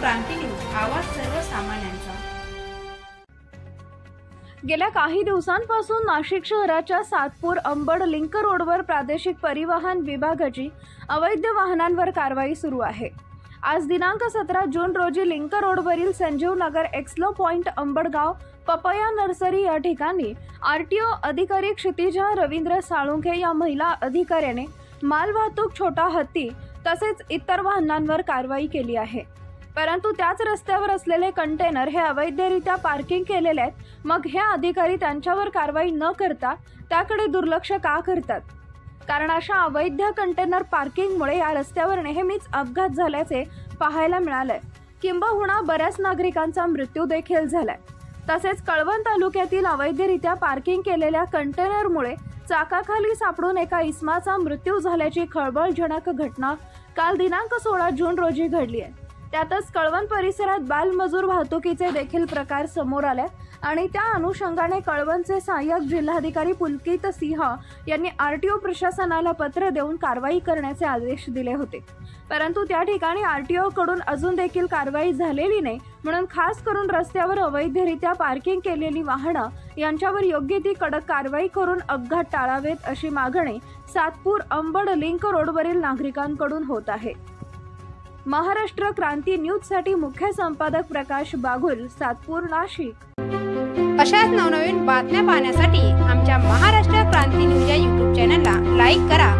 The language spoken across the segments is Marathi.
क्रांती न्यूज, आवाज सर्वसामान्यांचा। गेल्या काही दिवसांपासून नाशिक शहराच्या सातपूर अंबड लिंक रोडवर प्रादेशिक परिवहन विभागाची अवैध वाहनांवर कारवाई सुरू आहे। आज दिनांक 17 जून रोजी लिंक रोडवरील संजीव नगर एक्सलो पॉइंट अंबडगाव पपया नर्सरी या ठिकाणी आरटीओ अधिकारी क्षितिजा रवींद्र साळुंखे या महिला अधिकाऱ्याने मालवाहतूक छोटा हत्ती तसेच इतर वाहनांवर कारवाई केली आहे। परंतु त्याच रस्त्यावर असलेले कंटेनर हे अवैधरित्या पार्किंग केलेले आहेत। मग हे अधिकारी त्यांच्यावर कारवाई न करता त्याकडे दुर्लक्ष का करतात? कारण अशा अवैध कंटेनर पार्किंगमुळे या रस्त्यावर नेहमीच अपघात झाल्याचे पाहायला मिळालंय, किंबहुना बऱ्याच नागरिकांचा मृत्यू देखील झालाय। तसेच कळवण तालुक्यातील अवैधरित्या पार्किंग केलेल्या कंटेनरमुळे चाकाखाली सापडून एका इसमाचा मृत्यू झाल्याची खळबळजनक घटना काल दिनांक 16 जून रोजी घडली आहे। त्यातच कळवण परिसरात बालमजूर वाहतुकीचे देखील प्रकार समोर आले आणि त्या अनुषंगाने कळवणचे सहाय्यक जिल्हाधिकारी पुलकित सिंह यांनी आरटीओ प्रशासनाला पत्र देऊन कारवाई करण्याचे आदेश दिले होते। परंतु त्या ठिकाणी आरटीओ कडून अजून देखील कारवाई झालेली नाही, म्हणून खास करून रस्त्यावर अवैधरित्या पार्किंग केलेली वाहनं यांच्यावर योग्य ती कडक कारवाई करून अपघात टाळावेत अशी मागणी सातपूर अंबड लिंक रोडवरील नागरिकांकडून होत आहे। महाराष्ट्र क्रांती न्यूज साठी मुख्य संपादक प्रकाश बागुल, सातपूर, नाशिक। अशाच नवनवीन बातम्या पाहण्यासाठी आमच्या महाराष्ट्र क्रांती न्यूज या YouTube चॅनलला लाईक करा,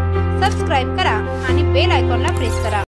सबस्क्राइब करा आणि बेल आयकॉनला प्रेस करा।